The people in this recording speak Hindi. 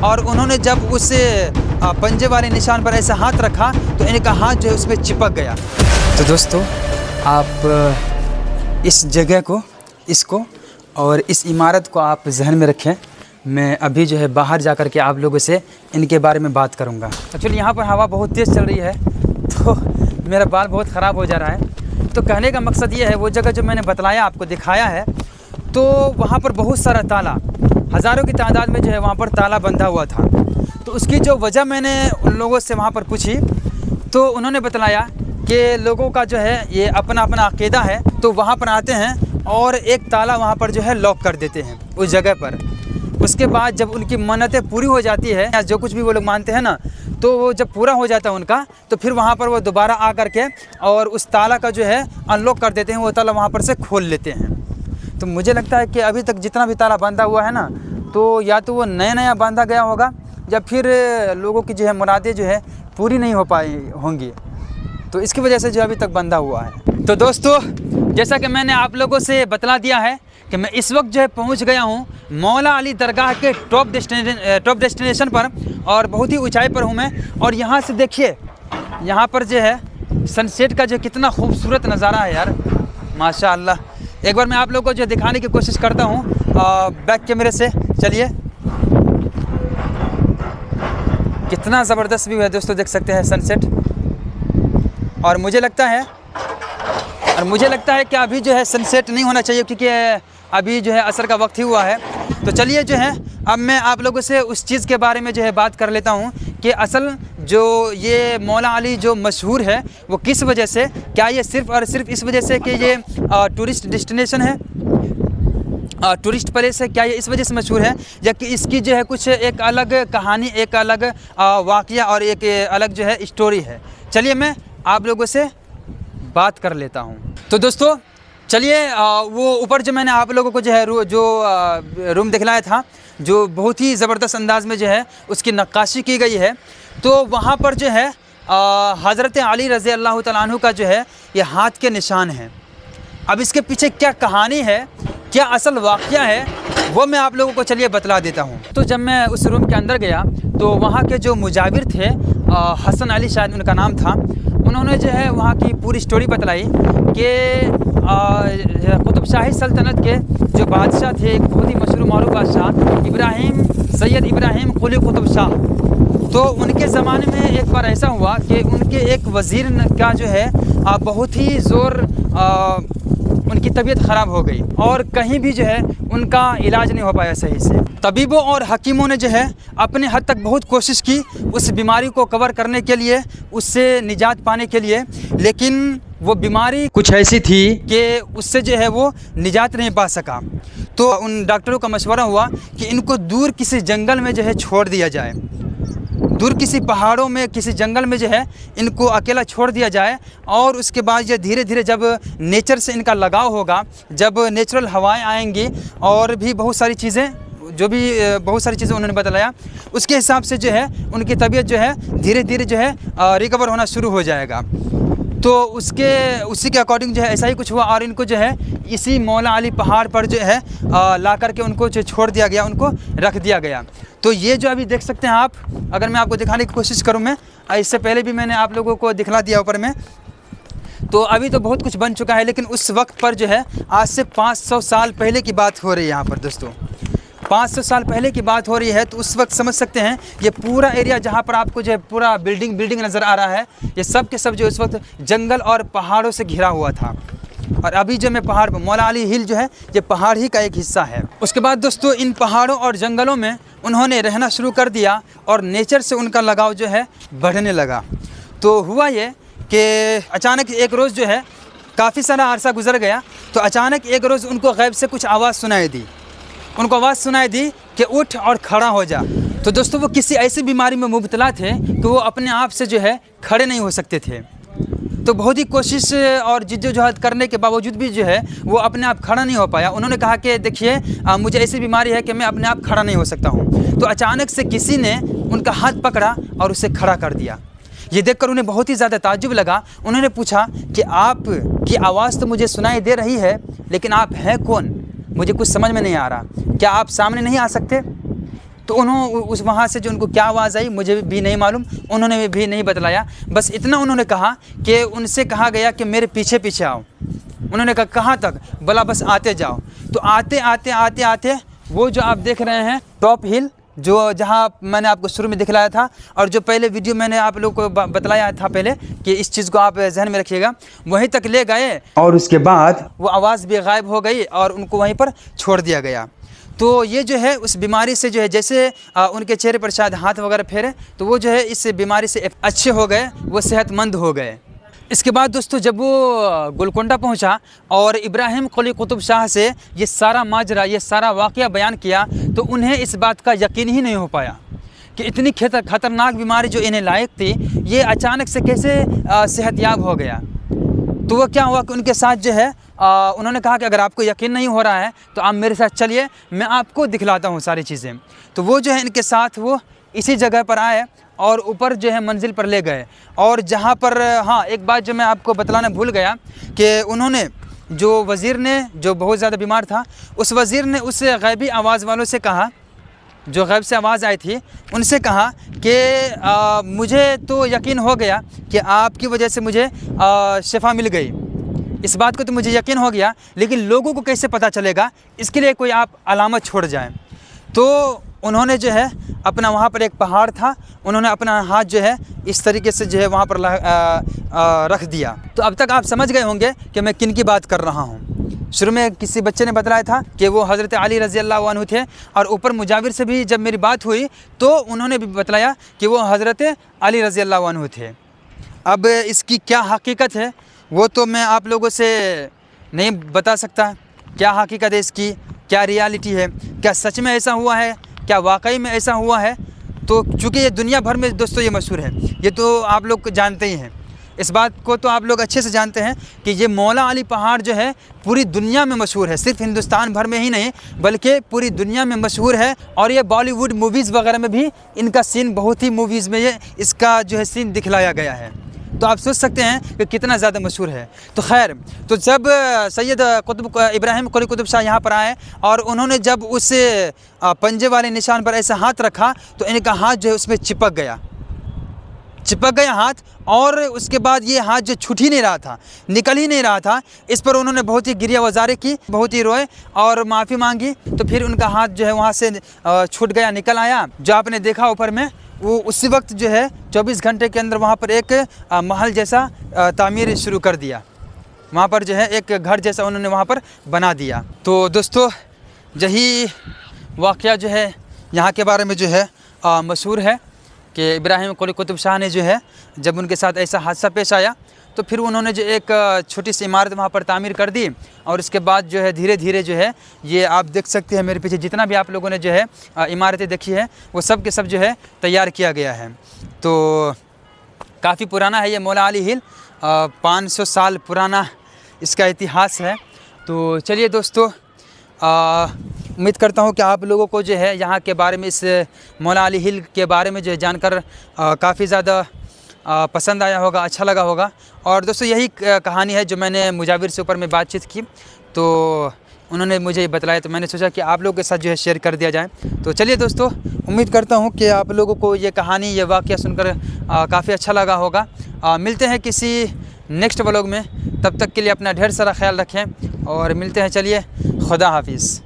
और उन्होंने जब उस पंजे वाले निशान पर ऐसा हाथ रखा तो इनका हाथ जो है उस पर चिपक गया। तो दोस्तों, आप इस जगह को, इसको और इस इमारत को आप जहन में रखें। मैं अभी जो है बाहर जा कर के आप लोगों से इनके बारे में बात करूंगा। एक्चुअली यहाँ पर हवा बहुत तेज़ चल रही है तो मेरा बाल बहुत ख़राब हो जा रहा है। तो कहने का मकसद ये है, वो जगह जो मैंने बतलाया, आपको दिखाया है, तो वहाँ पर बहुत सारा ताला, हज़ारों की तादाद में जो है वहाँ पर ताला बंधा हुआ था। तो उसकी जो वजह मैंने उन लोगों से वहाँ पर पूछी तो उन्होंने बतलाया कि लोगों का जो है ये अपना अपना अक़ीदा है, तो वहाँ पर आते हैं और एक ताला वहाँ पर जो है लॉक कर देते हैं उस जगह पर। उसके बाद जब उनकी मन्नतें पूरी हो जाती है या जो कुछ भी वो लोग मानते हैं ना, तो वो जब पूरा हो जाता है उनका, तो फिर वहाँ पर वो दोबारा आ कर के और उस ताला का जो है अनलॉक कर देते हैं, वो ताला वहाँ पर से खोल लेते हैं। तो मुझे लगता है कि अभी तक जितना भी ताला बंधा हुआ है ना, तो या तो वो नया नया बांधा गया होगा या फिर लोगों की जो है मुरादें जो है पूरी नहीं हो पाई होंगी, तो इसकी वजह से जो अभी तक बंधा हुआ है। तो दोस्तों, जैसा कि मैंने आप लोगों से बतला दिया है कि मैं इस वक्त जो है पहुंच गया हूं मौला अली दरगाह के टॉप डेस्टिनेशन पर, और बहुत ही ऊंचाई पर हूं मैं। और यहां से देखिए, यहां पर जो है सनसेट का जो कितना खूबसूरत नज़ारा है यार, माशाअल्लाह। एक बार मैं आप लोगों को जो दिखाने की कोशिश करता हूं बैक कैमरे से। चलिए, कितना ज़बरदस्त व्यू है दोस्तों, देख सकते हैं सनसेट। और मुझे लगता है कि अभी जो है सनसेट नहीं होना चाहिए, क्योंकि अभी जो है असर का वक्त ही हुआ है। तो चलिए जो है अब मैं आप लोगों से उस चीज़ के बारे में जो है बात कर लेता हूँ कि असल जो ये मौला अली जो मशहूर है वो किस वजह से, क्या ये सिर्फ़ और सिर्फ इस वजह से कि ये टूरिस्ट डेस्टिनेशन है, टूरिस्ट प्लेस है, क्या ये इस वजह से मशहूर है, या कि इसकी जो है कुछ एक अलग कहानी, एक अलग वाक़या और एक अलग जो है स्टोरी है। चलिए मैं आप लोगों से बात कर लेता हूँ। तो दोस्तों चलिए, वो ऊपर जो मैंने आप लोगों को जो है रूम दिखलाया था, जो बहुत ही ज़बरदस्त अंदाज़ में जो है उसकी नक्काशी की गई है, तो वहाँ पर जो है हज़रत अली रज़ी अल्लाह तआला अन्हु का जो है ये हाथ के निशान हैं। अब इसके पीछे क्या कहानी है, क्या असल वाक़या है, वो मैं आप लोगों को चलिए बतला देता हूँ। तो जब मैं उस रूम के अंदर गया तो वहाँ के जो मुजाविर थे, हसन अली शायद उनका नाम था, उन्होंने जो है वहाँ की पूरी स्टोरी बतलाई कि कुतुब शाही सल्तनत के जो बादशाह थे, एक बहुत ही मशहूर मारूफ बादशाह सैयद इब्राहिम कुली कुतुब शाह, तो उनके ज़माने में एक बार ऐसा हुआ कि उनके एक वज़ीर का जो है बहुत ही ज़ोर उनकी तबीयत ख़राब हो गई और कहीं भी जो है उनका इलाज नहीं हो पाया सही से। तबीबों और हकीमों ने जो है अपने हद तक बहुत कोशिश की उस बीमारी को कवर करने के लिए, उससे निजात पाने के लिए, लेकिन वो बीमारी कुछ ऐसी थी कि उससे जो है वो निजात नहीं पा सका। तो उन डॉक्टरों का मशवरा हुआ कि इनको दूर किसी जंगल में जो है छोड़ दिया जाए, दूर किसी पहाड़ों में, किसी जंगल में जो है इनको अकेला छोड़ दिया जाए, और उसके बाद ये धीरे धीरे जब नेचर से इनका लगाव होगा, जब नेचुरल हवाएं आएंगी और भी बहुत सारी चीज़ें, बहुत सारी चीज़ें उन्होंने बतलाया, उसके हिसाब से जो है उनकी तबीयत जो है धीरे धीरे जो है रिकवर होना शुरू हो जाएगा। तो उसी के अकॉर्डिंग जो है ऐसा ही कुछ हुआ, और इनको जो है इसी मौला अली पहाड़ पर जो है ला कर के उनको जो छोड़ दिया गया, उनको रख दिया गया। तो ये जो अभी देख सकते हैं आप, अगर मैं आपको दिखाने की कोशिश करूँ, मैं इससे पहले भी मैंने आप लोगों को दिखला दिया ऊपर में, तो अभी तो बहुत कुछ बन चुका है, लेकिन उस वक्त पर जो है आज से 500 साल पहले की बात हो रही है यहाँ पर दोस्तों, 500 साल पहले की बात हो रही है। तो उस वक्त समझ सकते हैं ये पूरा एरिया जहाँ पर आपको जो है पूरा बिल्डिंग नज़र आ रहा है, ये सब के सब जो उस वक्त जंगल और पहाड़ों से घिरा हुआ था। और अभी जो मैं पहाड़ पर, मौला अली हिल जो है ये पहाड़ ही का एक हिस्सा है। उसके बाद दोस्तों इन पहाड़ों और जंगलों में उन्होंने रहना शुरू कर दिया और नेचर से उनका लगाव जो है बढ़ने लगा। तो हुआ ये कि अचानक एक रोज़ जो है, काफ़ी सारा अरसा गुजर गया, तो अचानक एक रोज़ उनको गैब से कुछ आवाज़ सुनाई दी, उनको आवाज़ सुनाई दी कि उठ और खड़ा हो जा। तो दोस्तों वो किसी ऐसी बीमारी में मुब्तला थे कि वो अपने आप से जो है खड़े नहीं हो सकते थे। तो बहुत ही कोशिश और जिद्दोजहद करने के बावजूद भी जो है वो अपने आप खड़ा नहीं हो पाया। उन्होंने कहा कि देखिए मुझे ऐसी बीमारी है कि मैं अपने आप खड़ा नहीं हो सकता हूँ। तो अचानक से किसी ने उनका हाथ पकड़ा और उसे खड़ा कर दिया। ये देखकर उन्हें बहुत ही ज़्यादा ताज्जुब लगा। उन्होंने पूछा कि आपकी आवाज़ तो मुझे सुनाई दे रही है, लेकिन आप हैं कौन? मुझे कुछ समझ में नहीं आ रहा, क्या आप सामने नहीं आ सकते? तो उन्होंने उस वहाँ से जो उनको क्या आवाज़ आई मुझे भी नहीं मालूम, उन्होंने भी नहीं बतलाया। बस इतना उन्होंने कहा कि उनसे कहा गया कि मेरे पीछे पीछे आओ। उन्होंने कहा कहाँ तक? बोला बस आते जाओ। तो आते आते आते आते वो जो आप देख रहे हैं टॉप हिल, जो जहाँ मैंने आपको शुरू में दिखलाया था और जो पहले वीडियो मैंने आप लोग को बतलाया था पहले कि इस चीज़ को आप जहन में रखिएगा, वहीं तक ले गए और उसके बाद वो आवाज़ भी गायब हो गई और उनको वहीं पर छोड़ दिया गया। तो ये जो है उस बीमारी से जो है जैसे उनके चेहरे पर शायद हाथ वगैरह फेरे तो वो जो है इस बीमारी से अच्छे हो गए, वो सेहतमंद हो गए। इसके बाद दोस्तों जब वो गोलकोंडा पहुंचा और इब्राहिम कुली कुतुब शाह से ये सारा माजरा, ये सारा वाक़या बयान किया तो उन्हें इस बात का यकीन ही नहीं हो पाया कि इतनी खतरनाक बीमारी जो इन्हें लायक थी ये अचानक से कैसे सेहतयाब हो गया। तो वो क्या हुआ कि उनके साथ जो है उन्होंने कहा कि अगर आपको यकीन नहीं हो रहा है तो आप मेरे साथ चलिए, मैं आपको दिखलाता हूँ सारी चीज़ें। तो वो जो है इनके साथ वो इसी जगह पर आए और ऊपर जो है मंजिल पर ले गए। और जहाँ पर हाँ एक बात जो मैं आपको बतलाना भूल गया कि उन्होंने जो वज़ीर ने जो बहुत ज़्यादा बीमार था, उस वज़ीर ने उस गैबी आवाज़ वालों से कहा, जो गैब से आवाज़ आई थी उनसे कहा कि मुझे तो यकीन हो गया कि आपकी वजह से मुझे शिफा मिल गई, इस बात को तो मुझे यकीन हो गया, लेकिन लोगों को कैसे पता चलेगा, इसके लिए कोई आप अलामत छोड़ जाएं। तो उन्होंने जो है अपना वहाँ पर एक पहाड़ था, उन्होंने अपना हाथ जो है इस तरीके से जो है वहाँ पर रख दिया। तो अब तक आप समझ गए होंगे कि मैं किन की बात कर रहा हूँ। शुरू में किसी बच्चे ने बताया था कि वो हज़रत अली रज़ी अल्लाह अन्हु थे और ऊपर मुजाविर से भी जब मेरी बात हुई तो उन्होंने भी बतलाया कि वो हज़रत अली रज़ी अल्लाह अन्हु थे। अब इसकी क्या हकीकत है वो तो मैं आप लोगों से नहीं बता सकता, क्या हकीकत है इसकी, क्या रियलिटी है, क्या सच में ऐसा हुआ है, क्या वाकई में ऐसा हुआ है। तो चूँकि ये दुनिया भर में दोस्तों ये मशहूर है, ये तो आप लोग जानते ही हैं, इस बात को तो आप लोग अच्छे से जानते हैं कि ये मौला अली पहाड़ जो है पूरी दुनिया में मशहूर है, सिर्फ हिंदुस्तान भर में ही नहीं बल्कि पूरी दुनिया में मशहूर है। और ये बॉलीवुड मूवीज़ वगैरह में भी इनका सीन, बहुत ही मूवीज़ में ये इसका जो है सीन दिखलाया गया है। तो आप सोच सकते हैं कि कितना ज़्यादा मशहूर है। तो खैर, तो जब सैयद इब्राहिम कुली कुतुब शाह यहाँ पर आए और उन्होंने जब उस पंजे वाले निशान पर ऐसा हाथ रखा तो इनका हाथ जो है उसमें चिपक गया हाथ। और उसके बाद ये हाथ जो छूट ही नहीं रहा था, निकल ही नहीं रहा था। इस पर उन्होंने बहुत ही गिरिया वजारे की, बहुत ही रोए और माफ़ी मांगी। तो फिर उनका हाथ जो है वहाँ से छूट गया, निकल आया। जो आपने देखा ऊपर में, वो उसी वक्त जो है 24 घंटे के अंदर वहाँ पर एक महल जैसा तामीर शुरू कर दिया, वहाँ पर जो है एक घर जैसा उन्होंने वहाँ पर बना दिया। तो दोस्तों यही वाक़या जो है यहाँ के बारे में जो है मशहूर है कि इब्राहिम कुली कुतुब शाह ने जो है जब उनके साथ ऐसा हादसा पेश आया तो फिर उन्होंने जो एक छोटी सी इमारत वहाँ पर तामीर कर दी। और इसके बाद जो है धीरे धीरे जो है ये आप देख सकते हैं मेरे पीछे जितना भी आप लोगों ने जो है इमारतें देखी है वो सब के सब जो है तैयार किया गया है। तो काफ़ी पुराना है ये मौला अली हिल, 500 साल पुराना इसका इतिहास है। तो चलिए दोस्तों, उम्मीद करता हूँ कि आप लोगों को जो है यहाँ के बारे में, इस मौला अली हिल के बारे में जो है जानकर काफ़ी ज़्यादा पसंद आया होगा, अच्छा लगा होगा। और दोस्तों यही कहानी है जो मैंने मुजाविर से ऊपर में बातचीत की तो उन्होंने मुझे बताया, तो मैंने सोचा कि आप लोगों के साथ जो है शेयर कर दिया जाए। तो चलिए दोस्तों, उम्मीद करता हूँ कि आप लोगों को ये कहानी, ये वाक़या सुनकर काफ़ी अच्छा लगा होगा। मिलते हैं किसी नेक्स्ट व्लॉग में, तब तक के लिए अपना ढेर सारा ख्याल रखें और मिलते हैं। चलिए, खुदा हाफिज़।